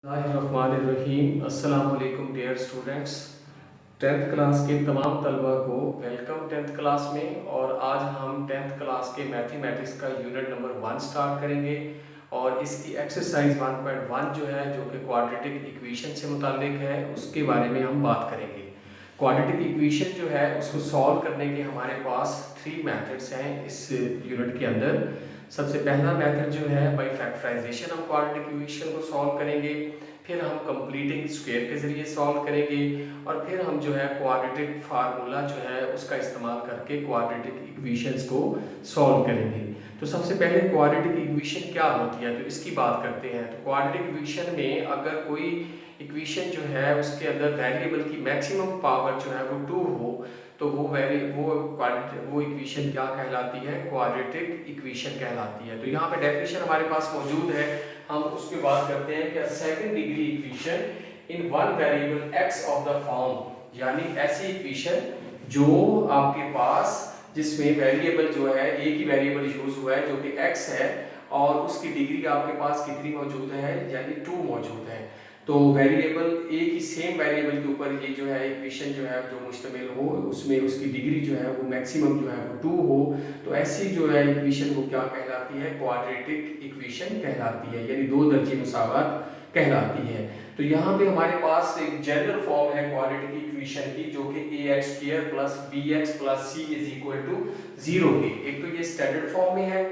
रहीम अस्सलाम वालेकुम dear students. Tenth class के तमाम तलबा को वेलकम टेंथ क्लास में। और आज हम टेंथ क्लास के मैथमेटिक्स का यूनिट नंबर 1 स्टार्ट करेंगे और इसकी एक्सरसाइज 1.1 जो है, जो कि क्वाड्रेटिक इक्वेशन से मुताल्लिक है, उसके बारे में हम बात करेंगे। क्वाड्रेटिक इक्वेशन जो है उसको सॉल्व करने के हमारे पास 3 मेथड्स हैं इस यूनिट के अंदर। सबसे पहला मेथड जो है बाय फैक्टराइजेशन हम क्वाड्रेटिक इक्वेशन को सॉल्व करेंगे, फिर हम कंप्लीटिंग स्क्वायर के ज़रिए सॉल्व करेंगे और फिर हम जो है क्वाड्रेटिक फार्मूला जो है उसका इस्तेमाल करके क्वाड्रेटिक इक्वेशंस को सॉल्व करेंगे। तो सबसे पहले क्वाड्रेटिक इक्वेशन क्या होती है, तो इसकी बात करते हैं। तो क्वाड्रेटिक इक्वेशन में अगर कोई इक्वेशन जो है उसके अंदर वेरिएबल की मैक्सिमम पावर जो है वो 2 हो, तो वो इक्वेशन क्या कहलाती है, क्वाड्रेटिक इक्वेशन कहलाती है। तो यहाँ पे डेफिनेशन हमारे पास मौजूद है, हम उसकी बात करते हैं कि second degree equation in one variable x of the form, यानी ऐसी इक्वेशन जो आपके पास जिसमें वेरिएबल जो है एक ही वेरिएबल यूज हुआ है जो कि x है और उसकी डिग्री आपके पास कितनी मौजूद है, यानी 2 मौजूद है। तो वेरिएबल एक ही सेम वेरिएबल के ऊपर ये जो है इक्वेशन जो है जो मुश्तमिल हो, उसमें उसकी डिग्री जो है वो मैक्सिमम जो है वो 2 हो, तो ऐसी जो है इक्वेशन वो क्या कहलाती है, क्वाड्रेटिक इक्वेशन कहलाती है, यानी 2 दर्जे मुसावत कहलाती है। तो यहाँ पे हमारे पास एक जनरल फॉर्म है क्वाड्रेटिक इक्वेशन की, जो कि ax² plus bx plus c is equal to 0 की। एक तो ये स्टैंडर्ड फॉर्म में है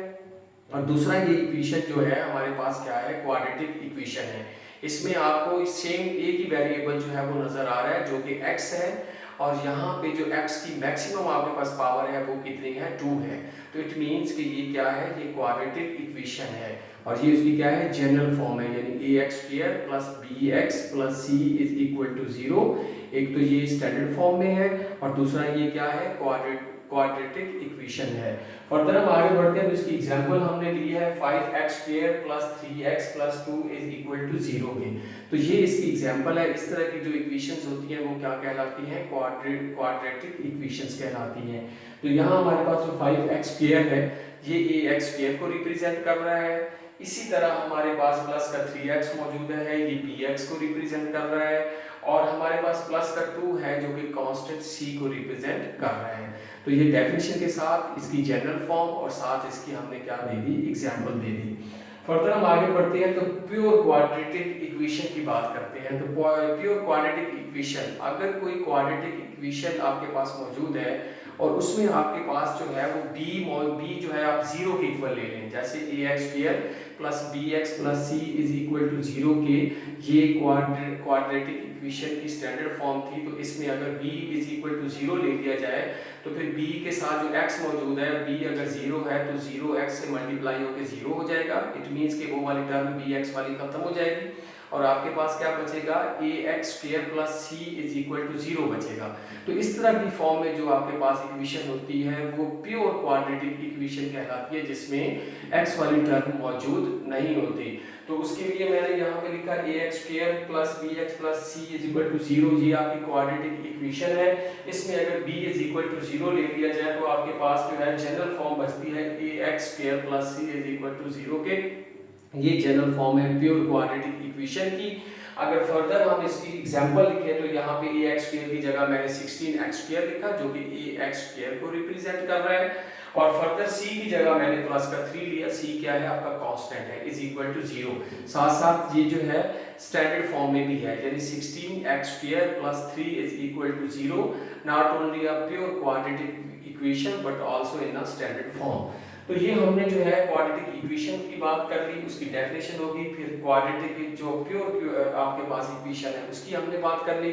और दूसरा ये इक्वेशन जो है हमारे पास क्या है, क्वाड्रेटिक इक्वेशन है। इसमें आपको सेम एक ही वेरिएबल जो है वो नजर आ रहा है जो कि x है, और यहाँ पे जो x की मैक्सिमम आपके पास पावर है वो कितनी है, 2 है। तो इट मींस कि ये क्या है, ये क्वाड्रेटिक इक्वेशन है और ये उसकी क्या है, जनरल फॉर्म है, यानी ax² plus bx plus c is equal to 0। एक तो ये स्टैंडर्ड फॉर्म में है और दूसरा ये क्या है, क्वाड्रेटिक इक्वेशन है। फर्दर हम आगे बढ़ते हैं, तो इसकी एग्जांपल हमने ली है 5x² plus 3x plus 2 is equal to 0 की। तो ये इसकी एग्जांपल है। इस तरह की जो इक्वेशंस होती हैं वो क्या कहलाती हैं, क्वाड्रेटिक इक्वेशंस कहलाती हैं। तो यहाँ हमारे पास जो 5x² है ये ax² को रिप्रेजेंट कर रहा है। इसी तरह हमारे पास प्लस का 3x मौजूद है, ये bx को रिप्रेजेंट कर रहा है, और हमारे पास प्लस का 2 है जो कि कांस्टेंट c को रिप्रेजेंट कर रहा है। तो ये डेफिनेशन के साथ इसकी जनरल फॉर्म और साथ इसकी हमने क्या दे दी, एग्जांपल दे दी। फर्दर हम आगे बढ़ते हैं, तो प्योर क्वाड्रेटिक इक्वेशन की बात करते हैं। तो प्योर क्वाड्रेटिक इक्वेशन, अगर कोई क्वाड्रेटिक इक्वेशन आपके पास मौजूद है और उसमें आपके पास जो है वो b जो है आप 0 के इक्वल ले लें, जैसे ax² plus bx plus c is equal to 0 के, ये क्वाड्रेटिक इक्वेशन की स्टैंडर्ड फॉर्म थी। तो इसमें अगर b इज इक्वल टू 0 ले लिया जाए तो फिर b के साथ जो x मौजूद है, b अगर 0 है तो 0x से मल्टीप्लाई होकर 0 हो जाएगा। इट मींस कि वो वाली टर्म bx वाली खत्म हो जाएगी और आपके पास क्या बचेगा, ax² plus c is equal to 0 बचेगा। तो इस तरह की फॉर्म में जो आपके पास इक्वेशन होती है वो प्योर क्वाड्रेटिक इक्वेशन कहलाती है, जिसमें x वाली टर्म मौजूद नहीं होती। तो उसके लिए मैंने यहाँ पे लिखा ax² plus bx plus c is equal to 0, ये आपकी क्वाड्रेटिक इक्वेशन है। इसमें अगर b इज इक्वल टू 0 ले लिया जाए तो आपके पास जो है जनरल फॉर्म बचती है ax² plus c is equal to 0 के। ये जनरल फॉर्म है प्योर क्वाड्रेटिक इक्वेशन की। अगर फर्दर हम इसकी एग्जांपल लिखें तो यहाँ पे ax² की जगह मैंने 16x² लिखा जो कि ax² को रिप्रेजेंट कर रहा है, और फर्दर c की जगह मैंने प्लस का 3 लिया। c क्या है, आपका कांस्टेंट है, इज इक्वल टू 0। साथ साथ ये जो है स्टैंडर्ड फॉर्म में भी है, यानी 16x² plus 3 is equal to 0, not only a pure quadratic equation but also in a standard form. तो ये हमने जो है क्वाड्रेटिक इक्वेशन की बात कर ली, उसकी डेफिनेशन होगी, फिर क्वाड्रेटिक जो प्योर आपके पास इक्वेशन है उसकी हमने बात कर ली,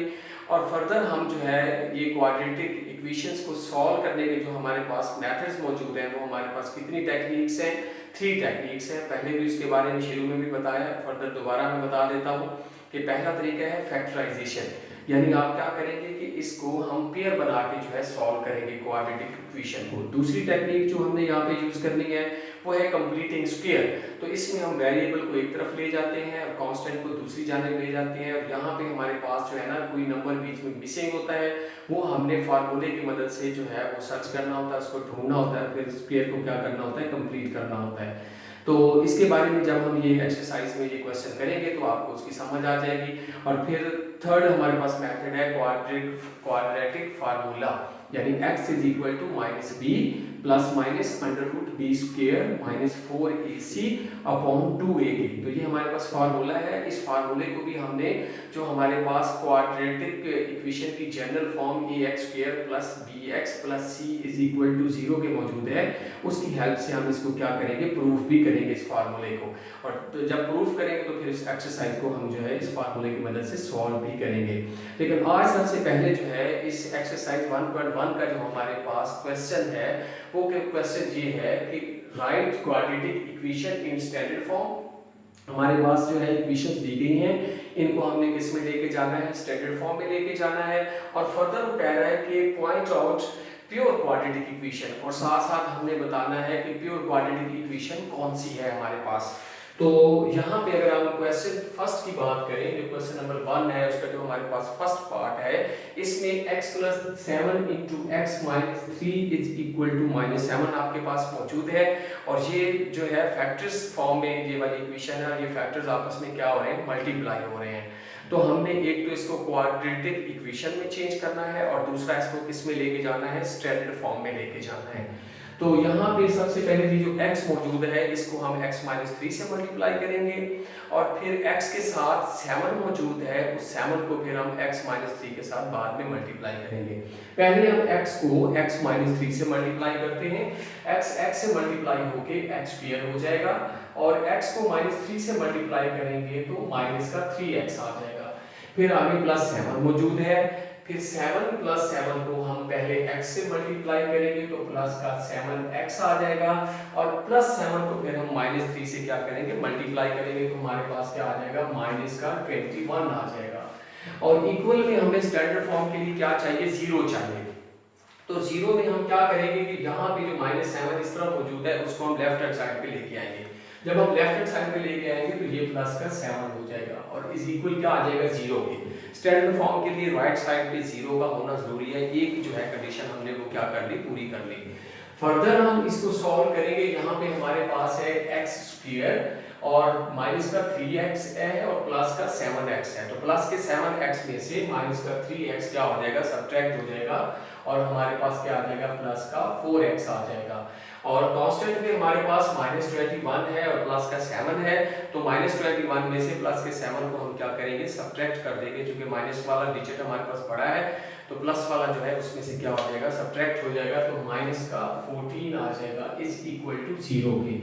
और फर्दर हम जो है ये क्वाड्रेटिक इक्वेशंस को सॉल्व करने के जो हमारे पास मेथड्स मौजूद हैं, वो हमारे पास कितनी टेक्निक्स हैं, 3 टेक्निक्स हैं। पहले भी इसके बारे में शुरू में भी बताया, फर्दर दोबारा मैं बता देता हूँ कि पहला तरीका है फैक्टराइजेशन, यानी आप क्या करेंगे कि इसको हम पेयर बना के जो है सॉल्व करेंगे क्वाड्रेटिक इक्वेशन को। दूसरी टेक्निक जो हमने यहाँ पे यूज करनी है वो है कंप्लीटिंग स्क्वायर। तो इसमें हम वेरिएबल को एक तरफ ले जाते हैं और कांस्टेंट को दूसरी जानिब ले जाते हैं, और यहाँ पे हमारे पास जो है ना कोई नंबर बीच में मिसिंग होता है, वो हमने फार्मूले की मदद से जो है वो सर्च करना होता है, उसको ढूंढना होता है, फिर स्क्वायर को क्या करना होता है, कंप्लीट करना होता है। तो इसके बारे में जब हम ये एक्सरसाइज में ये क्वेश्चन करेंगे तो आपको उसकी समझ आ जाएगी। और फिर थर्ड हमारे पास मेथड है क्वाड्रेटिक फार्मूला, यानी x is equal to minus b plus minus under root b square minus 4ac upon 2ab। तो ये हमारे पास फार्मूला है। इस फार्मूले को भी हमने जो हमारे पास क्वाड्रेटिक इक्वेशन की general form ax square plus bx plus c is equal to 0 के मौजूद है, उसकी हेल्प से हम इसको क्या करेंगे, प्रूफ भी करेंगे इस फार्मूले को। और तो जब प्रूफ करेंगे तो फिर इस एक्सरसाइज को हम जो है इस फार्मूले की मदद से सॉल्व भी करेंगे। लेकिन आज सबसे पहले जो है इस एक्सरसाइज 1.1 का जो हमारे पास क्वेश्चन है वो क्वेश्चन ये है कि right quadratic equation in standard form. हमारे पास जो है इक्वेशंस दी गई हैं, इनको हमने किस में लेके जाना है, स्टैंडर्ड फॉर्म में लेके जाना है। और फर्दर वो कह रहा है कि point out pure quadratic equation, और साथ साथ हमने बताना है कि प्योर क्वाड्रेटिक इक्वेशन कौन सी है हमारे पास। तो यहाँ पे अगर हम क्वेश्चन फर्स्ट की बात करें, जो क्वेश्चन नंबर 1 है उसका जो हमारे पास फर्स्ट पार्ट है, इसमें x plus 7 into x minus 3 is equal to minus 7 आपके पास मौजूद है। और ये जो है फैक्टर्स फॉर्म में ये वाली इक्वेशन है, और ये फैक्टर्स आपस में क्या हो रहे हैं, मल्टीप्लाई हो रहे हैं। तो हमने एक तो इसको क्वाड्रेटिक इक्वेशन में चेंज करना है और दूसरा इसको किस में लेके जाना है, स्टैंडर्ड फॉर्म में लेके जाना है। तो यहाँ पे सबसे पहले ये जो x मौजूद है इसको हम x माइनस 3 से मल्टीप्लाई करेंगे, और फिर x के साथ 7 मौजूद है, उस 7 को फिर हम x माइनस 3 के साथ बाद में मल्टीप्लाई करेंगे। पहले हम x को x माइनस 3 से मल्टीप्लाई करते हैं, x से मल्टीप्लाई होके x स्क्वायर हो जाएगा, और x को माइनस 3 से मल्टीप्लाई करेंगे तो माइनस का 3x आ जाएगा। फिर आगे प्लस 7 मौजूद है, फिर 7 प्लस 7 को हम पहले x से मल्टीप्लाई करेंगे तो प्लस का 7x आ जाएगा, और प्लस 7 को फिर हम माइनस 3 से क्या करेंगे, मल्टीप्लाई करेंगे तो हमारे पास क्या आ जाएगा, माइनस का 21 आ जाएगा। और इक्वल में हमें स्टैंडर्ड फॉर्म के लिए क्या चाहिए, 0 चाहिए। तो 0 में हम क्या करेंगे कि यहाँ पे जो माइनस 7 इस तरफ मौजूद है उसको हम लेफ्ट हैंड साइड पे लेके आएंगे। जब हम लेफ्ट हैंड साइड पे लेके आएंगे तो ये प्लस का 7 हो जाएगा, और इज इक्वल क्या आ जाएगा, 0 के। स्टैंडर्ड फॉर्म के लिए राइट साइड पे 0 का होना जरूरी है। एक जो है कंडीशन हमने वो क्या कर ली, पूरी कर ली। फर्दर हम इसको सॉल्व करेंगे। यहाँ पे हमारे पास है x स्क्वायर और माइनस का 3x है और प्लस का 7x है। तो प्लस के 7x में से माइनस का 3x क्या हो जाएगा, सब्ट्रैक्ट हो जाएगा, और हमारे पास क्या आ जाएगा, प्लस का 4x आ जाएगा। और कांस्टेंट में हमारे पास माइनस 21 है और प्लस का 7 है, तो माइनस 21 में से प्लस के 7 को हम क्या करेंगे, सब्ट्रैक्ट कर देंगे। क्योंकि माइनस वाला डिजिट हमारे पास बड़ा है तो प्लस वाला जो है उसमें से क्या हो जाएगा, सब्ट्रैक्ट हो जाएगा, तो माइनस का 14 आ जाएगा इज इक्वल टू 0 के।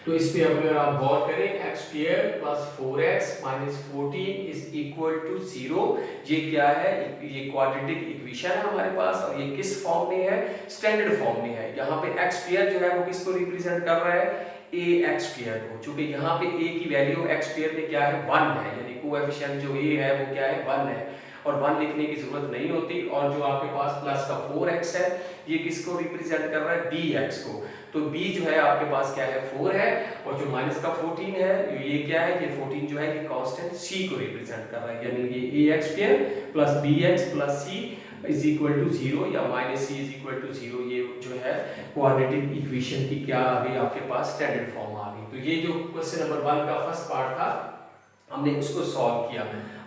तो इस पे अगर आप गौर करें, x square plus 4x minus 14 is equal to 0, ये क्या है, ये क्वाड्रेटिक इक्वेशन है हमारे पास, और ये किस फॉर्म में है, स्टैंडर्ड फॉर्म में है। यहाँ पे x स्क्वायर जो है वो किसको रिप्रेजेंट कर रहा है, ax स्क्वायर को। चूंकि यहाँ पे a की वैल्यू x स्क्वायर में क्या है, 1 है, यानी कोएफिशिएंट जो a है वो क्या है, 1 है, और 1 लिखने की जरूरत नहीं होती। और जो आपके पास प्लस का 4x है, ये किसको रिप्रेजेंट कर रहा है, bx को। तो b जो है आपके पास क्या है, 4 है, और जो माइनस का 14 है ये क्या है, ये 14 जो है ये कांस्टेंट c को रिप्रेजेंट कर रहा है, यानी ये ax square plus bx plus c is equal to 0 या minus c is equal to 0, ये जो है क्वाड्रेटिक इक्वेशन की क्या आ गई आपके पास, स्टैंडर्ड फॉर्म आ गई। तो ये जो क्वेश्चन नंबर 1 का फर्स्ट पार्ट था हमने उसको सॉल्व किया।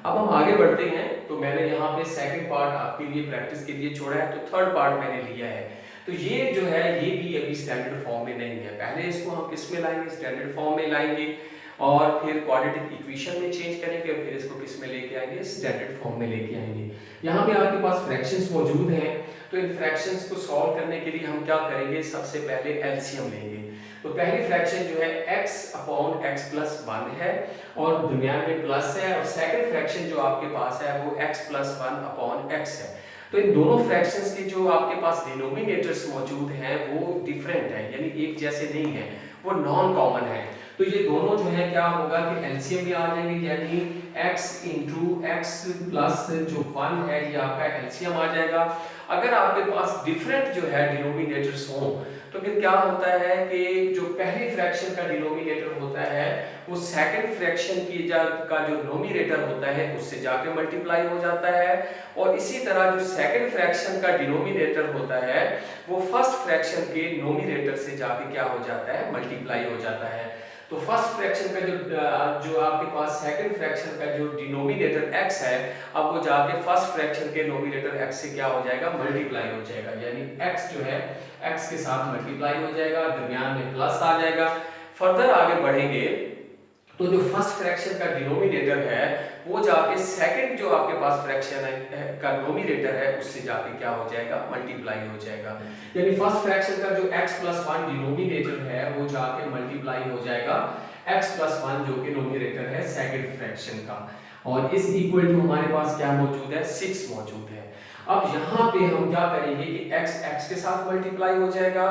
अब हम आगे बढ़ते हैं। तो मैंने यहाँ पे सेकंड पार्ट आपके लिए प्रैक्टिस के लिए छोड़ा है, तो थर्ड पार्ट मैंने लिया है। तो ये जो है ये भी अभी स्टैंडर्ड फॉर्म में नहीं है। पहले इसको हम किस में लाएंगे, स्टैंडर्ड फॉर्म में लाएंगे, और फिर क्वाड्रेटिक इक्वेशन में चेंज करेंगे, फिर इसको किस में लेके आएंगे, स्टैंडर्ड फॉर्म में लेके आएंगे। यहाँ पे आपके पास फ्रैक्शंस मौजूद हैं, तो इन फ्रैक्शंस को सॉल्व करने के लिए हम क्या करेंगे, सबसे पहले एलसीएम लेंगे। तो पहली फ्रैक्शन जो है x अपॉन x प्लस 1 है और दरमियान में प्लस है, और सेकंड फ्रैक्शन जो आपके पास है वो x प्लस 1 अपॉन x है। तो इन दोनों फ्रैक्शंस के जो आपके पास डिनोमिनेटर्स मौजूद हैं वो डिफरेंट है, यानी एक जैसे नहीं है, वो नॉन कॉमन है। तो ये दोनों जो है क्या होगा कि एलसीएम में आ जाएंगे, यानी x इंटू एक्स प्लस जो 1 है ये आपका एलसीएम आ जाएगा। अगर आपके पास डिफरेंट जो है डिनोमिनेटर्स हों तो फिर क्या होता है कि जो पहली फ्रैक्शन का डिनोमिनेटर होता है वो सेकंड फ्रैक्शन की का जो नोमिनेटर होता है उससे जाके मल्टीप्लाई हो जाता है, और इसी तरह जो सेकंड फ्रैक्शन का डिनोमिनेटर होता है वो फर्स्ट फ्रैक्शन के नोमिनेटर से जाके क्या हो जाता है, मल्टीप्लाई हो जाता है। तो फर्स्ट फ्रैक्शन का जो आपके पास सेकंड फ्रैक्शन का जो डिनोमिनेटर x है, अब वो जाके फर्स्ट फ्रैक्शन के नोमिनेटर x से क्या हो जाएगा, मल्टीप्लाई हो जाएगा, यानी x जो है x के साथ मल्टीप्लाई हो जाएगा, दरमियान में प्लस आ जाएगा। फर्दर आगे बढ़ेंगे तो जो फर्स्ट फ्रैक्शन का डिनोमिनेटर है वो जाके सेकंड जो आपके पास फ्रैक्शन है का नोमिनेटर है उससे जाके क्या हो जाएगा, मल्टीप्लाई हो जाएगा। यानी फर्स्ट फ्रैक्शन का जो x प्लस 1 डिनोमिनेटर है वो जाके मल्टीप्लाई हो जाएगा x प्लस 1 जो कि नोमिनेटर है सेकंड फ्रैक्शन का, और इस इक्वल टू हमारे पास क्या मौजूद है, 6 मौजूद है। अब यहाँ पे हम क्या करेंगे कि x के साथ मल्टीप्लाई हो जाएगा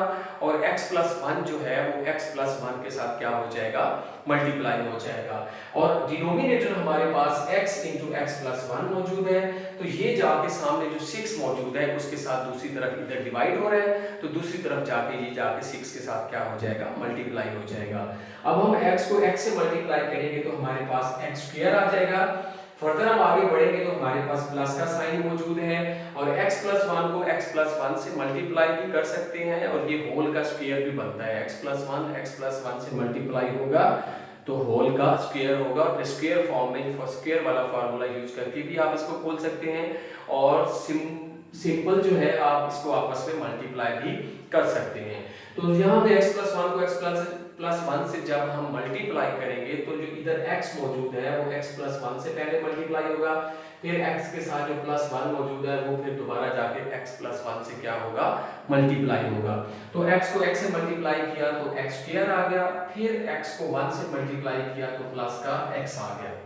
और x प्लस 1 जो है वो x प्लस 1 के साथ क्या हो जाएगा, मल्टीप्लाई हो जाएगा। और डिनोमिनेटर हमारे पास x इंटू एक्स प्लस 1 मौजूद है, तो ये जाके सामने जो 6 मौजूद है उसके साथ दूसरी तरफ इधर डिवाइड हो रहा है, तो दूसरी तरफ जाके ये जाके 6 के साथ क्या हो जाएगा, मल्टीप्लाई हो जाएगा। अब हम x को x से मल्टीप्लाई करेंगे तो हमारे पास x स्क्वायर आ जाएगा। फर्दर हम आगे बढ़ेंगे तो हमारे पास प्लस का साइन मौजूद है और x प्लस 1 को x प्लस 1 से मल्टीप्लाई भी कर सकते हैं और ये होल का स्क्वायर भी बनता है। x प्लस 1 से मल्टीप्लाई होगा तो होल का स्क्वायर होगा, और स्क्वायर फॉर्म में स्क्वायर वाला फार्मूला यूज करके भी आप इसको खोल सकते हैं, और सिंपल जो है आप इसको आपस में मल्टीप्लाई भी कर सकते हैं। तो यहाँ पे x प्लस 1 को x प्लस 1 से जब हम मल्टीप्लाई करेंगे तो जो इधर x मौजूद है वो x प्लस 1 से पहले मल्टीप्लाई होगा, फिर x के साथ जो प्लस 1 मौजूद है वो फिर दोबारा जाके x प्लस 1 से क्या होगा, मल्टीप्लाई होगा। तो x को x से मल्टीप्लाई किया तो x स्क्वायर आ गया, फिर x को 1 से मल्टीप्लाई किया तो प्लस का x आ गया।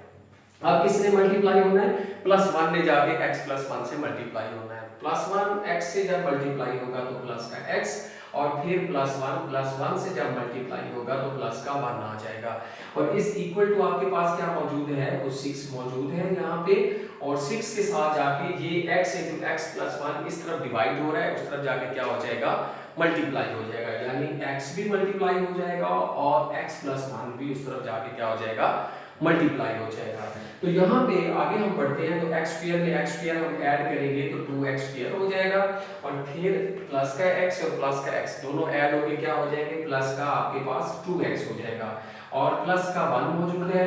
अब किसने मल्टीप्लाई होना है, प्लस 1 ने जाके x प्लस 1 से मल्टीप्लाई होना है। प्लस 1 x से जब मल्टीप्लाई होगा तो प्लस का x, और फिर प्लस 1 से जब मल्टीप्लाई होगा तो प्लस का 1 आ जाएगा। और इस इक्वल टू आपके पास क्या मौजूद है, वो 6 मौजूद है यहाँ पे, और 6 के साथ जाके ये x इंटू एक्स प्लस 1 इस तरफ डिवाइड हो रहा है, उस तरफ जाके क्या हो जाएगा, मल्टीप्लाई हो जाएगा, यानी x भी मल्टीप्लाई हो जाएगा और x प्लस 1 भी उस तरफ जाके क्या हो जाएगा, मल्टीप्लाई हो जाएगा। तो यहाँ पे आगे हम बढ़ते हैं तो x स्क्वायर में x स्क्वायर हम ऐड करेंगे तो 2x स्क्वायर हो जाएगा, और फिर प्लस का x और प्लस का x दोनों ऐड होके क्या हो जाएंगे, प्लस का आपके पास 2x हो जाएगा, और प्लस का 1 मौजूद है,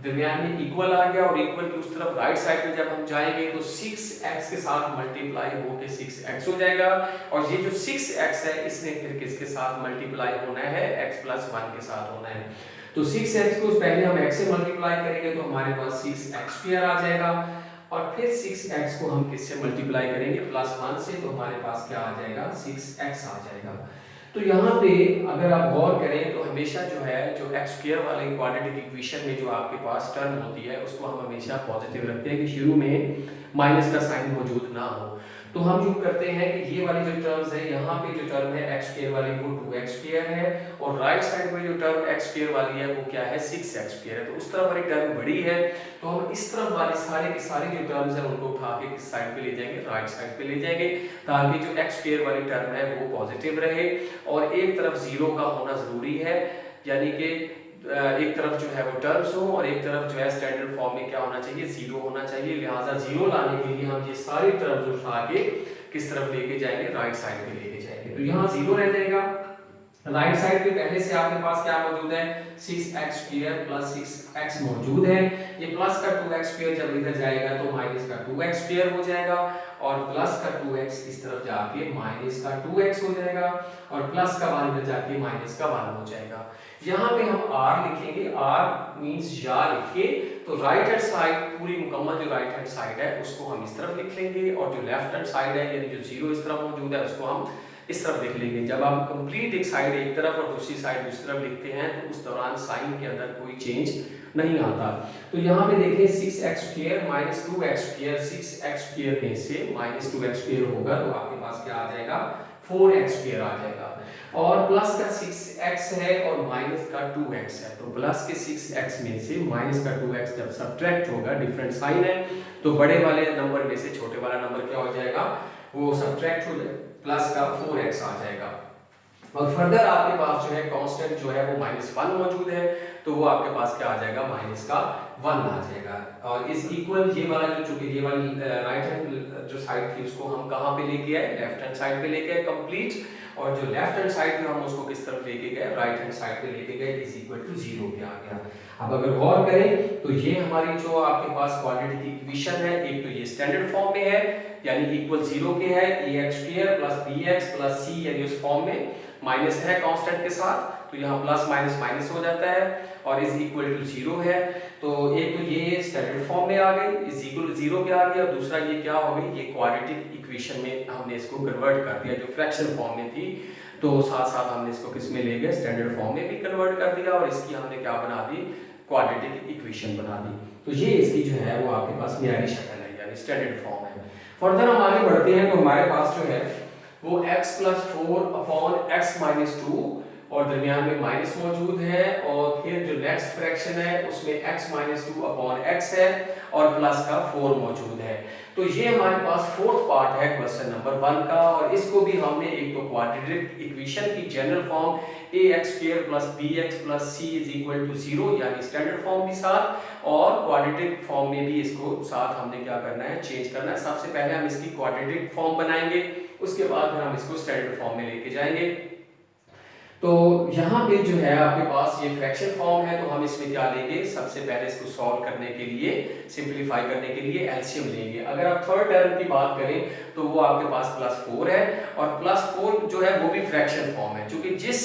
दरमियान में इक्वल आ गया, और इक्वल की उस तरफ राइट साइड में जब हम जाएंगे तो 6x के साथ मल्टीप्लाई होके 6x हो जाएगा, और ये जो 6x है इसने फिर किसके साथ मल्टीप्लाई होना है, x प्लस 1 के साथ होना है। तो 6x को पहले हम x से मल्टीप्लाई करेंगे तो हमारे पास 6x स्क्वायर आ जाएगा, और फिर 6x को हम किससे मल्टीप्लाई करेंगे, प्लस 1 से, तो हमारे पास क्या आ जाएगा, 6x आ जाएगा। तो यहाँ पे अगर आप गौर करें तो हमेशा जो है जो x स्क्वायर वाले क्वाड्रेटिक इक्वेशन में जो आपके पास टर्म होती है उसको हम हमेशा पॉजिटिव रखते हैं कि शुरू में माइनस का साइन मौजूद ना हो। तो हम जो करते हैं कि ये वाली जो टर्म्स है, यहाँ पे जो टर्म है x स्क्वायर वाली वो 2x स्क्वायर है, और राइट साइड में जो टर्म x स्क्वायर वाली है वो क्या है, 6x स्क्वायर है। तो उस तरफ वाली टर्म बड़ी है तो हम इस तरफ वाली सारी की सारी जो टर्म्स है उनको उठा के किस साइड पे ले जाएंगे, राइट साइड पे ले जाएंगे, ताकि जो x स्क्वायर वाली टर्म है वो पॉजिटिव रहे, और एक तरफ जीरो का होना जरूरी है, यानी कि एक तरफ जो है वो टर्म्स हो और एक तरफ जो है स्टैंडर्ड फॉर्म में क्या होना चाहिए, जीरो होना चाहिए। लिहाजा जीरो लाने के लिए हम ये सारी टर्म्स उठा के किस तरफ लेके जाएंगे, राइट साइड पे लेके जाएंगे। तो यहाँ जीरो रह जाएगा, राइट साइड पे पहले से आपके पास क्या मौजूद है, 6x स्क्वायर प्लस 6x मौजूद है, ये प्लस का 2x स्क्वायर जब इधर जाएगा तो माइनस का 2x स्क्वायर हो जाएगा, और प्लस का 2x इस तरफ जाके माइनस का 2x हो जाएगा, और प्लस का 1 इधर जाके माइनस का 1 हो जाएगा। यहाँ पे हम r लिखेंगे, r मींस या लिख के, तो राइट हैंड साइड पूरी मुकम्मल जो राइट हैंड साइड है उसको हम इस तरफ लिख लेंगे, और जो लेफ्ट हैंड साइड है यानी जो जीरो इस तरफ मौजूद है उसको हम इस तरफ लिख लेंगे। जब आप कंप्लीट एक साइड एक तरफ और दूसरी साइड दूसरी तरफ लिखते हैं तो उस दौरान साइन के अंदर कोई चेंज नहीं आता। तो यहाँ पे देखें 6x square minus 2x square, 6x square में से माइनस 2x स्क्वायर होगा तो आपके पास क्या आ जाएगा, 4x स्क्वायर आ जाएगा, और प्लस का 6x है और माइनस का 2x है, तो प्लस के 6x में से माइनस का 2x जब सब्ट्रैक्ट होगा, डिफरेंट साइन है, तो बड़े वाले नंबर में से छोटे वाला नंबर क्या हो जाएगा, वो सब्ट्रैक्ट हो जाएगा, प्लस का 4x आ जाएगा। और फर्दर आपके पास जो है कांस्टेंट जो है वो -1 मौजूद है, तो वो आपके पास क्या आ जाएगा, माइनस का 1 आ जाएगा। और इस इक्वल ये वाला जो, चूंकि ये वाली राइट हैंड जो साइड थी उसको हम कहाँ पे लेके आए, लेफ्ट हैंड साइड पे लेके आए कंप्लीट, और जो लेफ्ट हैंड साइड पे हम उसको किस तरफ लेके गए, राइट हैंड साइड पे लेके गए, इज इक्वल टू 0 पे आ गया। अब अगर गौर करें तो ये हमारी जो आपके पास क्वाड्रेटिक इक्वेशन है, एक तो ये स्टैंडर्ड फॉर्म में है यानी इक्वल 0 के है, ax² + bx + c यानी उस फॉर्म में माइनस है कांस्टेंट के साथ, तो यहाँ प्लस माइनस माइनस हो जाता है, और इज इक्वल टू 0 है। तो एक तो ये स्टैंडर्ड फॉर्म में आ गई, इज इक्वल 0 पे आ गया, और दूसरा ये क्या हो गई, ये क्वाड्रेटिक इक्वेशन में हमने इसको कन्वर्ट कर दिया, जो फ्रैक्शन फॉर्म में थी, तो साथ साथ हमने इसको किस में ले गए, स्टैंडर्ड फॉर्म में भी कन्वर्ट कर दिया, और इसकी हमने क्या बना दी, क्वाड्रेटिक इक्वेशन बना दी। तो ये इसकी जो है वो आपके पास न्यारी शक्ल है, यानी स्टैंडर्ड फॉर्म है। फर्दर हम आगे बढ़ते हैं तो हमारे पास जो है वो x + 4/x - 2 और दरमियान में माइनस मौजूद है, और फिर जो नेक्स्ट फ्रैक्शन है उसमें x - 2/x है और प्लस का 4 मौजूद है। तो ये हमारे पास फोर्थ पार्ट है क्वेश्चन नंबर 1 का, और इसको भी हमने एक तो क्वाड्रेटिक इक्वेशन की general form ax² + bx + c = 0 यानी स्टैंडर्ड फॉर्म भी साथ, और क्वाड्रेटिक फॉर्म में भी इसको साथ हमने क्या करना है, चेंज करना है। सबसे पहले हम इसकी क्वाड्रेटिक फॉर्म बनाएंगे, उसके बाद फिर हम इसको स्टैंडर्ड फॉर्म में लेके जाएंगे। तो यहाँ पे जो है आपके पास ये फ्रैक्शन फॉर्म है, तो हम इसमें क्या लेंगे, सबसे पहले इसको सॉल्व करने के लिए, सिंपलीफाई करने के लिए एलसीएम लेंगे। अगर आप थर्ड टर्म की बात करें तो वो आपके पास +4 है, और +4 जो है वो भी फ्रैक्शन फॉर्म है, क्योंकि जिस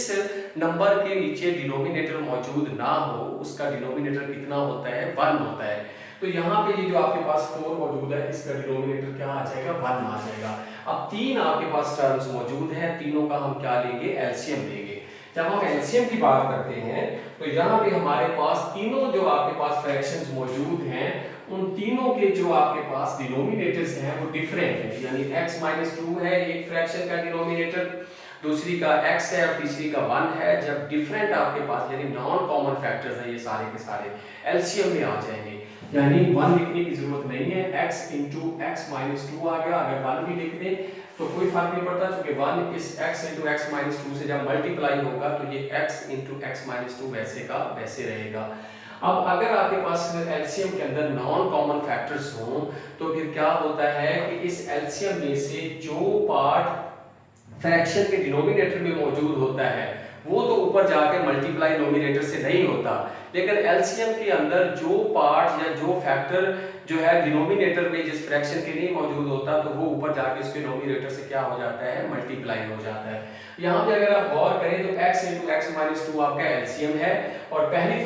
नंबर के नीचे डिनोमिनेटर मौजूद ना हो उसका डिनोमिनेटर कितना होता है, 1 होता है। तो यहाँ पे ये जो आपके पास 4 मौजूद है, इसका डिनोमिनेटर क्या आ जाएगा, 1 आ जाएगा। अब 3 आपके पास टर्म्स मौजूद हैं, तीनों का हम क्या लेंगे, एलसीएम लेंगे। जब हम एलसीएम की बात करते हैं तो यहाँ पे हमारे पास तीनों जो आपके पास फ्रैक्शंस मौजूद हैं, उन तीनों के जो आपके पास डिनोमिनेटर्स हैं वो डिफरेंट है, यानी x - 2 है एक फ्रैक्शन का डिनोमिनेटर, दूसरी का x है और तीसरी का 1 है। जब डिफरेंट आपके पास यानी नॉन कॉमन फैक्टर्स हैं, ये सारे के सारे एलसीएम में आ जाएंगे, यानी 1 लिखने की जरूरत नहीं है, x × x - 2 आ गया। अगर 1 भी लिख दें तो कोई फर्क नहीं पड़ता, क्योंकि 1 इस x × x - 2 से जब मल्टीप्लाई होगा तो ये x × x - 2 वैसे का वैसे रहेगा। अब अगर आपके पास एलसीएम के अंदर नॉन कॉमन फैक्टर्स हों तो फिर क्या होता है कि इस एलसीएम में से जो पार्ट फ्रैक्शन के डिनोमिनेटर में मौजूद होता है वो तो ऊपर जाके मल्टीप्लाई नोमिनेटर से नहीं होता, लेकिन एलसीएम के अंदर जो पार्ट या जो फैक्टर जो है डिनोमिनेटर में जिस फ्रैक्शन के नहीं मौजूद होता तो वो ऊपर जाके उसके नोमिनेटर से क्या हो जाता है, मल्टीप्लाई हो जाता है। यहाँ पे अगर आप गौर करें तो x × x - 2 आपका एलसीएम है, और पहली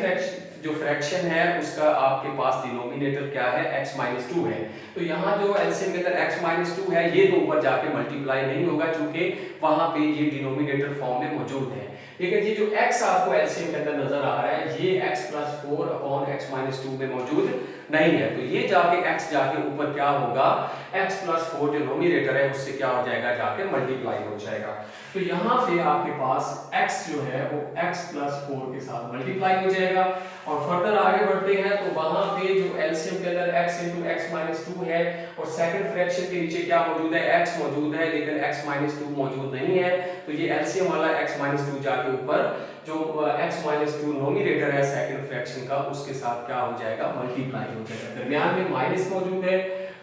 जो फ्रैक्शन है उसका आपके पास डिनोमिनेटर क्या है, x - 2 है। तो यहाँ जो एलसीएम के अंदर x - 2 है ये तो ऊपर जाके मल्टीप्लाई नहीं होगा, क्योंकि वहां पे ये डिनोमिनेटर फॉर्म में मौजूद है। लेकिन ये जो x आपको एलसीएम के अंदर नजर आ रहा है ये x + 4/x - 2 में मौजूद नहीं है, तो ये जाके x जाके ऊपर क्या होगा, x + 4 जो नोमिनेटर है उससे क्या हो जाएगा, जाके मल्टीप्लाई हो जाएगा। तो यहाँ पे आपके पास x जो है वो x + 4 के साथ मल्टीप्लाई हो जाएगा। और फर्दर आगे बढ़ते हैं तो वहां पे जो एलसीएम के अंदर x × x - 2 है, और सेकंड फ्रैक्शन के नीचे क्या मौजूद है, x मौजूद है, लेकिन x - 2 मौजूद नहीं है, तो ये एलसीएम वाला x - 2 जाके ऊपर जो x - 2 नोमिनेटर है सेकंड फ्रैक्शन का उसके साथ क्या हो जाएगा, मल्टीप्लाई हो जाएगा। दरमियान में माइनस मौजूद है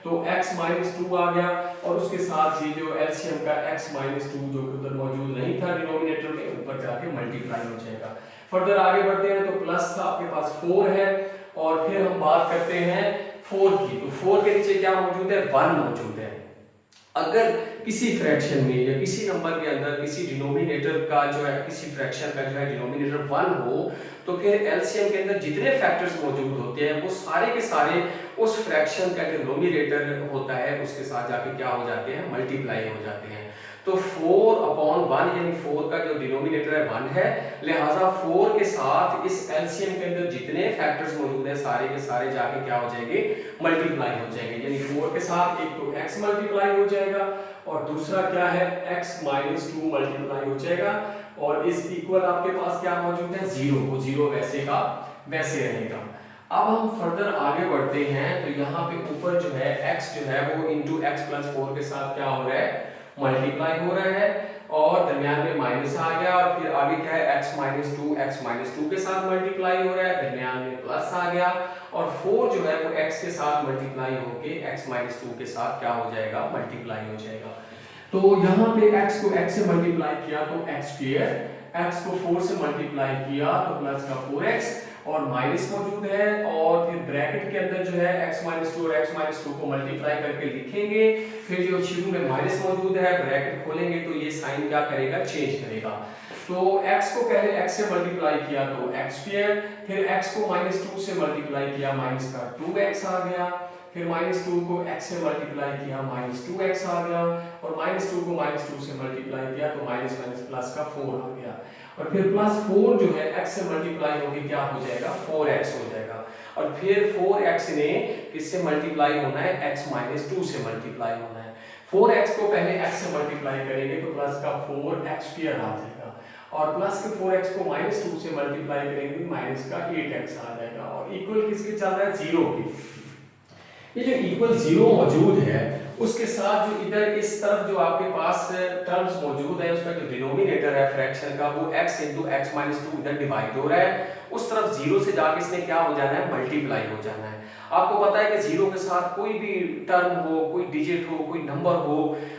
तो x - 2 आ गया, और उसके साथ ये जो एलसीएम का x - 2 जो उधर मौजूद नहीं था डिनोमिनेटर में, ऊपर जाके मल्टीप्लाई हो जाएगा। फर्दर आगे बढ़ते हैं तो प्लस का आपके पास 4 है, और फिर हम बात करते हैं 4 की, तो 4 के नीचे क्या मौजूद है, 1 मौजूद है। अगर किसी फ्रैक्शन में या किसी नंबर के अंदर किसी डिनोमिनेटर का जो है, किसी फ्रैक्शन का जो है डिनोमिनेटर 1 हो, तो फिर एलसीएम के अंदर जितने फैक्टर्स मौजूद होते हैं वो सारे के सारे उस फ्रैक्शन का जो नोमिनेटर होता है उसके साथ जाके क्या हो जाते हैं, मल्टीप्लाई हो जाते हैं। तो 4/1 यानी 4 का जो डिनोमिनेटर है 1 है, लिहाजा 4 के साथ इस एलसीएम के अंदर जितने फैक्टर्स मौजूद हैं सारे के सारे जाके क्या हो जाएंगे, मल्टीप्लाई हो जाएंगे। यानी 4 के साथ एक तो x मल्टीप्लाई हो जाएगा, और दूसरा क्या है, x - 2 मल्टीप्लाई हो जाएगा, और इस इक्वल आपके पास क्या मौजूद है, 0, वो 0 वैसे का वैसे रहेगा। अब हम फर्दर आगे बढ़ते हैं तो यहाँ पे ऊपर जो है x जो है वो × x + 4 के साथ क्या हो रहा है, मल्टीप्लाई हो रहा है, और दरमियान में माइनस आ गया, और फिर आगे क्या है x माइनस टू के साथ मल्टीप्लाई हो रहा है, दरमियान में प्लस आ गया, और 4 जो है वो x के साथ मल्टीप्लाई होके x माइनस टू के साथ क्या हो जाएगा, मल्टीप्लाई हो जाएगा। तो यहाँ पे x को x से मल्टीप्लाई किया तो x स्क्वायर, x को 4 से मल्टीप्लाई किया तो प्लस का 4x, और माइनस मौजूद है, और फिर ब्रैकेट के अंदर जो है x माइनस टू और x माइनस टू को मल्टीप्लाई करके लिखेंगे, फिर जो शुरू में माइनस मौजूद है ब्रैकेट खोलेंगे तो ये साइन क्या करेगा, चेंज करेगा। तो x को पहले x से मल्टीप्लाई किया तो x स्क्वायर, फिर x को माइनस टू से मल्टीप्लाई किया माइनस का 2x आ गया, फिर माइनस टू को x से मल्टीप्लाई किया माइनस 2x आ गया, और माइनस टू को माइनस टू से मल्टीप्लाई किया तो माइनस माइनस प्लस का 4 आ गया, और फिर प्लस 4 जो है x से मल्टीप्लाई होके क्या हो जाएगा, 4x हो जाएगा, और फिर 4x ने किससे मल्टीप्लाई होना है, x माइनस टू से मल्टीप्लाई होना है। 4x को पहले x से मल्टीप्लाई करेंगे तो प्लस का 4x स्क्वायर आ जाएगा, और प्लस के 4x को माइनस टू से मल्टीप्लाई करेंगे माइनस का 8x आ जाएगा, और इक्वल किसके चल रहा है, 0 के। ये जो इक्वल 0 मौजूद है उसके साथ जो इधर इस तरफ जो आपके पास टर्म्स मौजूद है उसका जो डिनोमिनेटर है फ्रैक्शन का वो x into x minus two इधर डिवाइड हो रहा है, उस तरफ 0 से जाके इसने क्या हो जाना है, मल्टीप्लाई हो जाना है। आपको पता है कि 0 के साथ कोई भी टर्म हो, कोई डिजिट हो, कोई नंबर हो,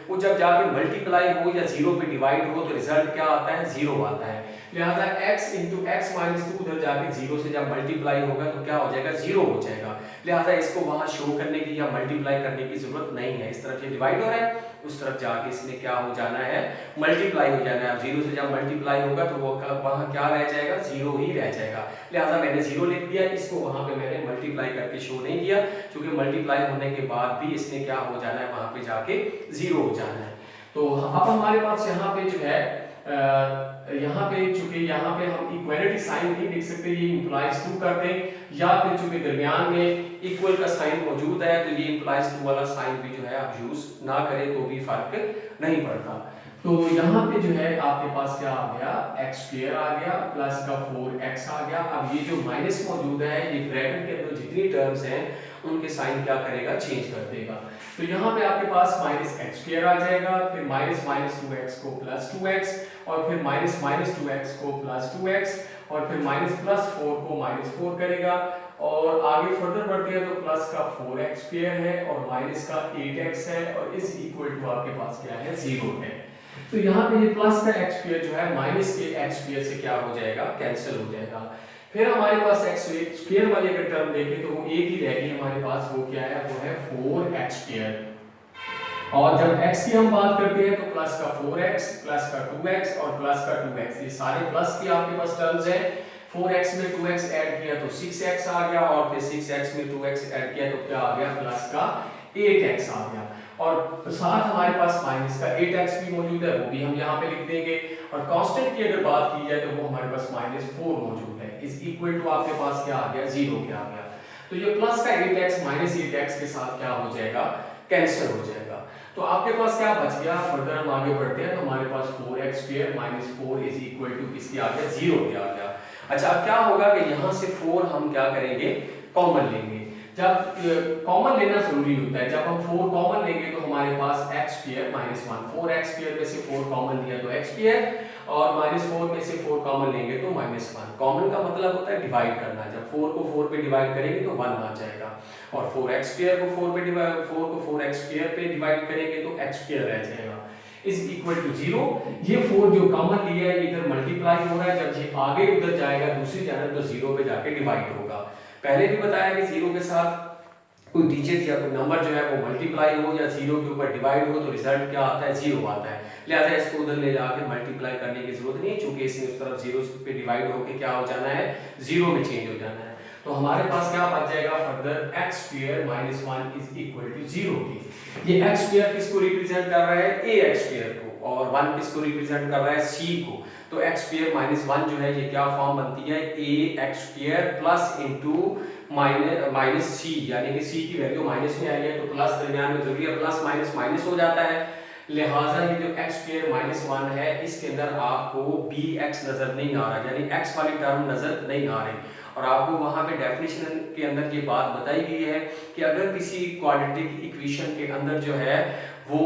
वो जब जाके मल्टीप्लाई हो या 0 पे डिवाइड हो तो रिजल्ट क्या आता है, 0 आता है। लिहाजा x into x minus two उधर जाके 0 से जब मल्टीप्लाई होगा तो क्या हो जाएगा, 0 हो जाएगा। लिहाजा इसको वहां शो करने की या मल्टीप्लाई करने की जरूरत नहीं है, इस तरफ ये डिवाइड हो रहा है, उस तरफ जाके इसने क्या हो जाना है, मल्टीप्लाई हो जाना है। 0 से जब मल्टीप्लाई होगा तो वो वहां क्या रह जाएगा, 0 ही रह जाएगा। लिहाजा मैंने 0 लिख दिया, इसको वहां पे मैंने मल्टीप्लाई करके शो नहीं किया, क्योंकि मल्टीप्लाई होने के बाद भी इसने क्या हो जाना है, वहां पे जाके 0 हो जाना है। तो अब हमारे पास यहाँ पे जो है यहाँ पे चूंकि यहाँ पे हम इक्वालिटी साइन नहीं लिख सकते, ये इंप्लाइज टू कर दें, या फिर चूंकि दरमियान में इक्वल का साइन मौजूद है तो ये इंप्लाइज टू वाला साइन भी जो है आप यूज ना करें तो भी फर्क नहीं पड़ता। तो यहाँ पे जो है आपके पास क्या आ गया, x स्क्वायर आ गया प्लस का 4x आ गया। अब ये जो माइनस मौजूद है ये ब्रैकेट के अंदर जितनी टर्म्स हैं उनके साइन क्या करेगा, चेंज कर देगा। तो यहाँ पे आपके पास माइनस एक्स स्क्वायर आ जाएगा, फिर माइनस माइनस 2x को प्लस 2x, और फिर माइनस माइनस 2x को प्लस 2x, और फिर माइनस प्लस 4 को माइनस 4 करेगा, और आगे फर्दर बढ़ते हैं तो प्लस का 4x स्क्वायर है और माइनस का 8x है, और इज इक्वल टू आपके पास क्या है, 0 है। तो यहाँ पे ये प्लस का x स्क्वायर जो है माइनस के x स्क्वायर से क्या हो जाएगा, कैंसिल हो जाएगा। फिर हमारे पास x स्क्वायर वाली अगर टर्म देखें तो वो एक ही रहेगी हमारे पास, वो क्या है, वो है 4x स्क्वायर, और जब x की हम बात करते हैं तो प्लस का 4x प्लस का 2x और प्लस का 2x, ये सारे प्लस की आपके पास टर्म्स हैं। 4x में 2x ऐड किया तो 6x आ गया, और फिर 6x में 2x ऐड किया तो क्या आ गया, प्लस का 8x आ गया, और साथ हमारे पास माइनस का 8x भी मौजूद है, वो भी हम यहाँ पे लिख देंगे। और कांस्टेंट की अगर बात की जाए तो वो हमारे पास -4 मौजूद है, इज इक्वल टू आपके पास क्या आ गया, 0 क्या आ गया। तो ये प्लस का 8x माइनस 8x के साथ क्या हो जाएगा, कैंसिल हो जाएगा। तो आपके पास क्या बच गया, फर्दर हम आगे बढ़ते हैं तो हमारे पास 4x square minus 4 is equal to किसके आ गया, 0 के आ गया। अच्छा, अब क्या होगा कि यहाँ से 4 हम क्या करेंगे, कॉमन लेंगे। जब कॉमन लेना जरूरी होता है, जब हम 4 कॉमन लेंगे तो हमारे पास x square minus 1, 4x square में से 4 कॉमन लिया तो x स्क्वायर, और -4 में से 4 कॉमन लेंगे तो -1। कॉमन का मतलब होता है डिवाइड करना, जब 4 को 4 पे डिवाइड करेंगे तो 1 आ जाएगा, और 4x स्क्वायर को 4 पे डिवाइड 4 को 4x स्क्वायर पे डिवाइड करेंगे तो x स्क्वायर रह जाएगा, इज इक्वल टू 0। ये 4 जो कॉमन लिया है इधर मल्टीप्लाई हो रहा है, जब ये आगे उधर जाएगा दूसरी जानब तो 0 पे जाके डिवाइड होगा। पहले भी बताया कि 0 के साथ कोई डिजिट या कोई नंबर जो है वो मल्टीप्लाई हो या 0 के ऊपर डिवाइड हो तो रिजल्ट क्या आता है, 0 आता है। लिहाजा इसको उधर ले जाके मल्टीप्लाई करने की जरूरत नहीं, क्योंकि इसने उस तरफ 0 पे डिवाइड होके क्या हो जाना है, 0 में चेंज हो जाना है। तो हमारे पास क्या बच जाएगा, further x square minus 1 is equal to 0 की। ये x स्क्वायर किसको रिप्रेजेंट कर रहा है, ax स्क्वायर को, और 1 किसको रिप्रेजेंट कर रहा है, c को। तो x स्क्वायर माइनस 1 जो है ये क्या फॉर्म बनती है, ax square plus into minus c, यानी कि c की वैल्यू माइनस में आई है तो प्लस दरमियान में जरूरी है, प्लस माइनस माइनस हो जाता है। लिहाजा ये जो x स्क्वायर माइनस 1 है इसके अंदर आपको bx नजर नहीं आ रहा, यानी x वाली टर्म नजर नहीं आ रही। और आपको वहां पे डेफिनेशन के अंदर ये बात बताई गई है कि अगर किसी क्वाड्रेटिक इक्वेशन के अंदर जो है वो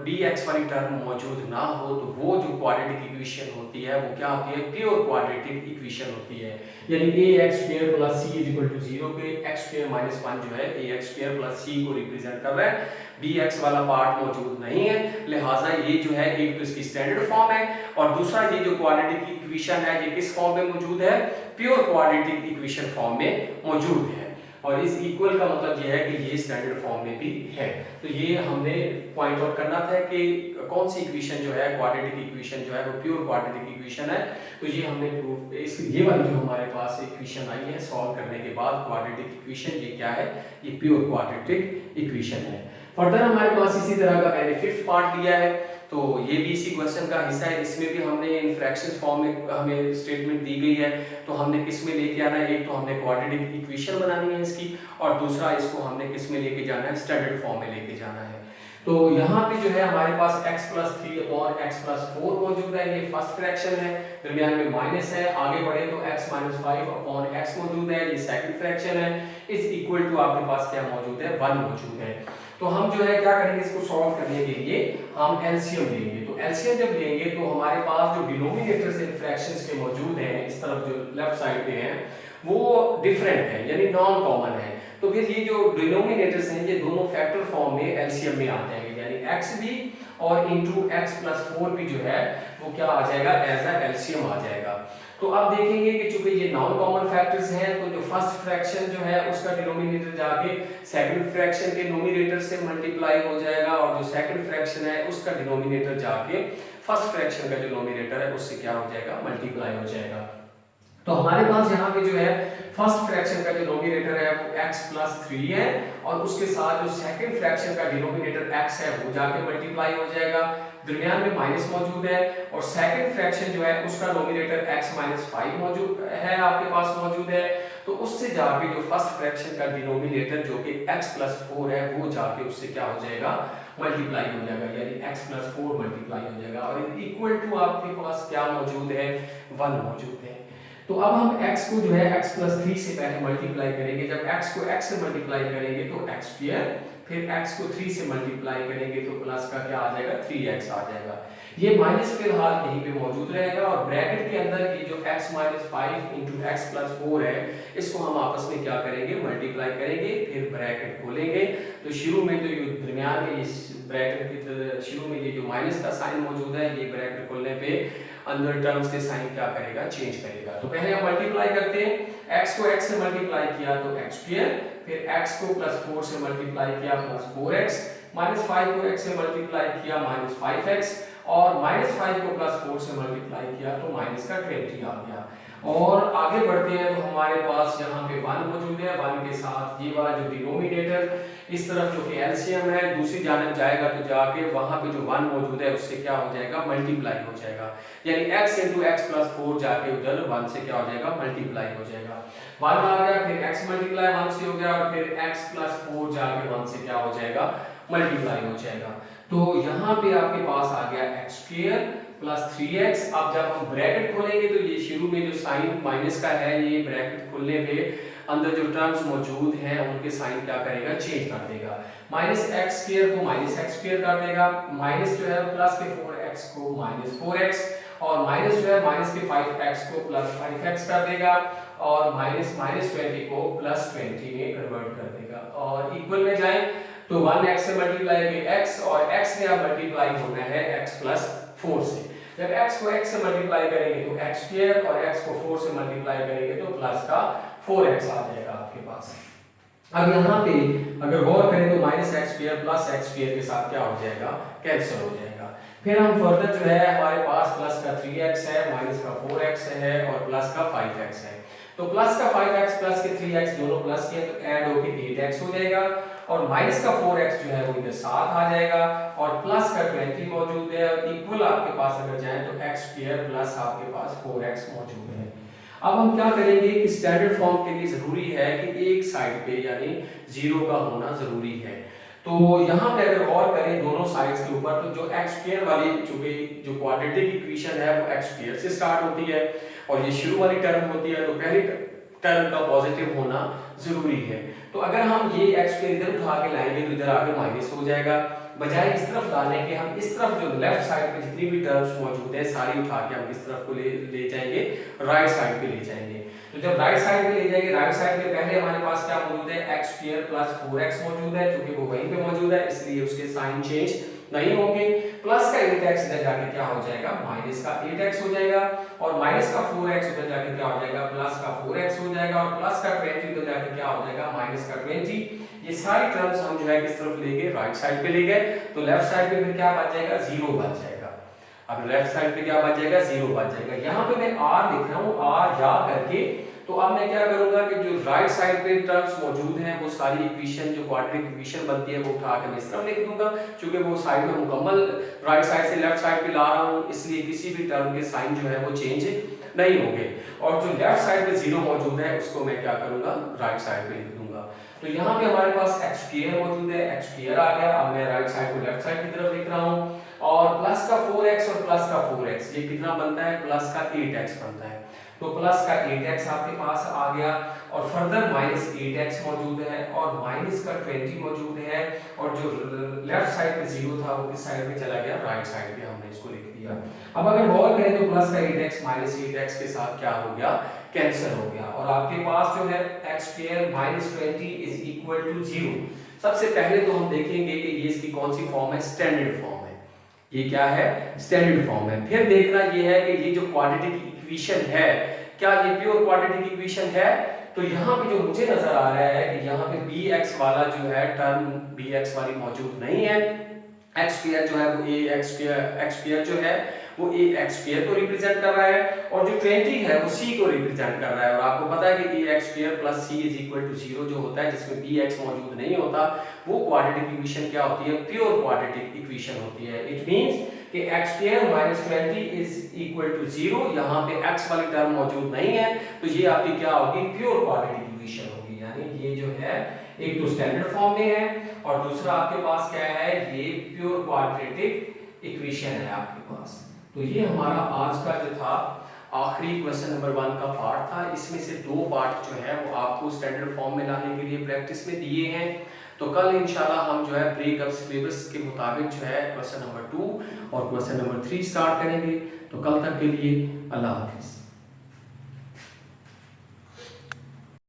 डी एक्स वाली टर्म मौजूद ना हो तो वो जो क्वाड्रेटिक इक्वेशन होती है वो क्या होती है, प्योर क्वाड्रेटिक इक्वेशन होती है। यानी A X square plus C is equal to 0 पे एक्स स्क्वायर माइनस 1 जो है A X square plus C को रिप्रेजेंट कर रहा है, बी एक्स वाला पार्ट मौजूद नहीं है, लिहाजा ये जो है एक तो इसकी स्टैंडर्ड फॉर्म है और दूसरा ये जो क्वाड्रेटिक इक्वेशन है ये किस फॉर्म में मौजूद है, प्योर क्वाड्रेटिक इक्वेशन फॉर्म में मौजूद है। और इस इक्वल का मतलब ये है कि ये स्टैंडर्ड फॉर्म में भी है। तो ये हमने पॉइंट आउट करना था कि कौन सी इक्वेशन जो है क्वाड्रेटिक इक्वेशन जो है वो प्योर क्वाड्रेटिक इक्वेशन है। तो ये हमने प्रूफ इस ये वाली जो हमारे पास इक्वेशन आई है सॉल्व करने के बाद क्वाड्रेटिक इक्वेशन ये क्या है, ये प्योर क्वाड्रेटिक इक्वेशन है। फर्दर हमारे पास इसी तरह का मैंने फिफ्थ पार्ट लिया है, तो ये भी इसी क्वेश्चन का हिस्सा है। इसमें भी हमने इन फ्रैक्शंस फॉर्म में हमें स्टेटमेंट दी गई है, तो हमने किस में लेके आना है, एक तो हमने क्वाड्रेटिक इक्वेशन बनानी है इसकी और दूसरा इसको हमने किस में लेके जाना है, स्टैंडर्ड फॉर्म में लेके जाना है। तो यहाँ पे जो है हमारे पास x प्लस 3 और x प्लस 4 मौजूद है, ये फर्स्ट फ्रैक्शन है, दरमियान में माइनस है, आगे बढ़े तो x माइनस 5 अपॉन x मौजूद है, ये सेकंड फ्रैक्शन है, इज इक्वल टू आपके पास क्या मौजूद है, 1 मौजूद है। तो हम जो है क्या करेंगे, इसको सॉल्व करने के लिए हम एलसीएम लेंगे। तो एलसीएम जब लेंगे तो हमारे पास जो डिनोमिनेटर्स इन फ्रैक्शंस के मौजूद हैं इस तरफ जो लेफ्ट साइड पे हैं वो डिफरेंट है यानी नॉन कॉमन है। तो फिर ये जो डिनोमिनेटर्स हैं ये दोनों फैक्टर फॉर्म में एलसीएम में आ जाएंगे, यानी x भी और इनटू x प्लस 4 भी जो है वो क्या आ जाएगा, एज अ एलसीएम आ जाएगा। तो अब देखेंगे कि चूंकि ये नॉन कॉमन फैक्टर्स हैं तो जो फर्स्ट फ्रैक्शन जो है उसका डिनोमिनेटर जाके सेकंड फ्रैक्शन के नोमिनेटर से मल्टीप्लाई हो जाएगा और जो सेकंड फ्रैक्शन है उसका डिनोमिनेटर जाके फर्स्ट फ्रैक्शन का जो नोमिनेटर है उससे क्या हो जाएगा, मल्टीप्लाई हो जाएगा। तो हमारे पास यहाँ पे जो है फर्स्ट फ्रैक्शन का जो डिनोमिनेटर है वो x प्लस 3 है और उसके साथ जो सेकंड फ्रैक्शन का डिनोमिनेटर x है वो जाके मल्टीप्लाई हो जाएगा, दरमियान में माइनस मौजूद है और सेकंड फ्रैक्शन जो है उसका डिनोमिनेटर x माइनस 5 मौजूद है, आपके पास मौजूद है। तो उससे जाके जो फर्स्ट फ्रैक्शन का डिनोमिनेटर जो कि x प्लस 4 है वो जाके उससे क्या हो जाएगा, मल्टीप्लाई हो जाएगा, यानी x प्लस 4 मल्टीप्लाई हो जाएगा और इक्वल टू आपके पास क्या मौजूद है, 1 मौजूद है। तो अब हम x को जो है x प्लस 3 से पहले मल्टीप्लाई करेंगे, जब x को x से मल्टीप्लाई करेंगे तो x स्क्वायर, फिर x को 3 से मल्टीप्लाई करेंगे तो प्लस का क्या आ जाएगा, 3x आ जाएगा। ये माइनस फिलहाल यहीं पे मौजूद रहेगा और ब्रैकेट के अंदर ये जो x minus 5 into x plus 4 है इसको हम आपस में क्या करेंगे, मल्टीप्लाई करेंगे, फिर ब्रैकेट खोलेंगे। तो शुरू में तो ये दरमियान में इस ब्रैकेट के शुरू में ये जो माइनस का साइन मौजूद है ये ब्रैकेट खोलने पे अंदर टर्म्स के साइन क्या करेगा, चेंज करेगा। तो पहले हम मल्टीप्लाई करते हैं, x को x से मल्टीप्लाई किया तो x स्क्वायर, फिर x को प्लस 4 से मल्टीप्लाई किया प्लस 4x, माइनस 5 को x से मल्टीप्लाई किया माइनस 5x और माइनस 5 को प्लस 4 से मल्टीप्लाई किया तो माइनस का 20 आ गया। और आगे बढ़ते हैं तो हमारे पास यहाँ पे 1 मौजूद है, 1 के साथ ये वाला जो डिनोमिनेटर इस तरफ जो कि एलसीएम है दूसरी जानब जाएगा तो जाके वहां पे जो 1 मौजूद है उससे क्या हो जाएगा, मल्टीप्लाई हो जाएगा, यानी x इंटू एक्स प्लस 4 जाके उधर 1 से क्या हो जाएगा, मल्टीप्लाई हो जाएगा। 1 आ गया, फिर x मल्टीप्लाई 1 से हो गया और फिर x प्लस 4 जाके 1 से क्या हो जाएगा, मल्टीप्लाई हो जाएगा। तो यहाँ पे आपके पास आ गया x स्क्वायर प्लस 3x। अब जब हम ब्रैकेट खोलेंगे तो ये शुरू में जो साइन माइनस का है ये ब्रैकेट खोलने पे अंदर जो टर्म्स मौजूद हैं उनके साइन क्या करेगा, चेंज कर देगा। माइनस एक्स स्क्वायर को माइनस एक्स स्क्वायर कर देगा, माइनस जो है प्लस के 4x को माइनस 4x और माइनस जो है माइनस के 5x को प्लस 5x कर देगा और माइनस माइनस 20 को प्लस 20 में कन्वर्ट कर देगा। और इक्वल में जाए तो 1x से मल्टीप्लाई है x और x में अब मल्टीप्लाई होना है x प्लस 4 से। जब x को x से मल्टीप्लाई करेंगे तो x स्क्वायर और x को 4 से मल्टीप्लाई करेंगे तो प्लस का 4x आ जाएगा आपके पास। अब यहाँ पे अगर गौर करें तो minus x square plus x square के साथ क्या हो जाएगा, कैंसिल हो जाएगा। फिर हम फर्दर जो है हमारे पास प्लस का 3x है, माइनस का 4x है और प्लस का 5x है। तो प्लस का 5x प्लस के 3x दोनों प्लस के तो ऐड होके 8x हो जाएगा और माइनस का 4x जो है वो इधर साथ आ जाएगा और प्लस का 20 मौजूद है और इक्वल आपके पास अगर जाए तो x स्क्वायर प्लस आपके पास 4x मौजूद है। अब हम क्या करेंगे कि स्टैंडर्ड फॉर्म के लिए जरूरी है कि एक साइड पे यानी 0 का होना जरूरी है। तो यहाँ पे अगर गौर करें दोनों साइड्स के ऊपर तो जो x स्क्वायर वाली जो क्वाड्रेटिक इक्वेशन है वो x स्क्वायर से स्टार्ट होती है और ये शुरू वाली टर्म होती है तो पहली टर्म का पॉजिटिव होना जरूरी है। तो अगर हम ये x को इधर उठा के लाएंगे तो इधर आगे माइनस हो जाएगा। बजाय इस तरफ लाने के हम इस तरफ जो लेफ्ट साइड पे जितनी भी टर्म्स मौजूद है सारी उठा के हम किस तरफ को ले जाएंगे, राइट साइड पे ले जाएंगे। तो जब राइट साइड पे ले जाएंगे, राइट साइड पे पहले हमारे पास क्या मौजूद है, x स्क्वायर प्लस 4x मौजूद है, क्योंकि वो वहीं पे मौजूद है इसलिए उसके साइन चेंज नहीं होंगे। प्लस का 8x इधर जाके क्या हो जाएगा, माइनस का 8x हो जाएगा, और माइनस का 4x उधर जाके क्या हो जाएगा, प्लस का 4x हो जाएगा, और प्लस का 20 उधर जाके क्या हो जाएगा, माइनस का 20। ये सारी टर्म्स हम जो है किस तरफ ले गए, राइट साइड पे ले गए। तो लेफ्ट साइड पे फिर क्या बच जाएगा, 0 बच जाएगा। अब लेफ्ट साइड पे क्या बच जाएगा, 0 बच जाएगा। यहाँ पे मैं r लिख रहा हूँ, r या करके। तो अब मैं क्या करूंगा कि जो राइट साइड पे टर्म्स मौजूद हैं वो सारी इक्वेशन जो क्वाड्रेटिक इक्वेशन बनती है वो उठा के मैं इस तरफ लिख दूंगा, क्योंकि वो साइड में मुकम्मल राइट साइड से लेफ्ट साइड पे ला रहा हूँ, इसलिए किसी भी टर्म के साइन जो है वो चेंज नहीं होंगे। और जो लेफ्ट साइड पे 0 मौजूद है उसको मैं क्या करूंगा, राइट साइड पे लिख दूंगा। तो यहाँ पे हमारे पास x स्क्वायर मौजूद है, x स्क्वायर आ गया। अब मैं राइट साइड को लेफ्ट साइड की तरफ लिख रहा हूँ, और प्लस का 4x और प्लस का 4x ये कितना बनता है, प्लस का 8x बनता है। तो प्लस का 8x आपके पास आ गया, और फर्दर माइनस 8x मौजूद है, और माइनस का 20 मौजूद है, और जो लेफ्ट साइड पे 0 था वो किस साइड में चला गया, राइट साइड पे हमने इसको लिख दिया। अब अगर गौर करें तो प्लस का 8x माइनस 8x के साथ क्या हो गया, कैंसिल हो गया, और आपके पास जो है x square minus 20 is equal to 0। सबसे पहले तो हम देखेंगे कि ये इसकी कौन सी फॉर्म है, स्टैंडर्ड फॉर्म है। ये क्या है, स्टैंडर्ड फॉर्म है। फिर देखना ये है कि ये जो क्वाड्रेटिक इक्वेशन है क्या ये प्योर क्वाड्रेटिक इक्वेशन है। तो यहाँ पे जो मुझे नजर आ रहा है कि यहाँ पे bx वाला जो है टर्म bx वाली मौजूद नहीं है। x स्क्वायर जो है वो x स्क्वायर जो है वो x स्क्वायर को रिप्रेजेंट कर रहा है, और जो 20 है वो c को रिप्रेजेंट कर रहा है। और आपको पता है कि x square plus c is equal to 0 जो होता है, जिसमें bx मौजूद नहीं होता, वो क्वाड्रेटिक इक्वेशन क्या होती है, प्योर क्वाड्रेटिक इक्वेशन होती है। इट मींस कि x square minus 20 is equal to 0। यहाँ पे x वाली टर्म मौजूद नहीं है, तो ये आपकी क्या होगी, प्योर क्वाड्रेटिक इक्वेशन होगी। यानी ये जो है एक तो स्टैंडर्ड फॉर्म में है, और दूसरा आपके पास क्या है, ये प्योर क्वाड्रेटिक इक्वेशन है आपके पास। तो ये हमारा आज का जो था आखिरी क्वेश्चन नंबर 1 का पार्ट था। इसमें से 2 पार्ट जो है वो आपको स्टैंडर्ड फॉर्म में लाने के लिए प्रैक्टिस में दिए हैं। तो कल इंशाल्लाह हम जो है ब्रेकअप सिलेबस के मुताबिक जो है क्वेश्चन नंबर 2 और क्वेश्चन नंबर 3 स्टार्ट करेंगे। तो कल तक के लिए अल्लाह हाफिज़।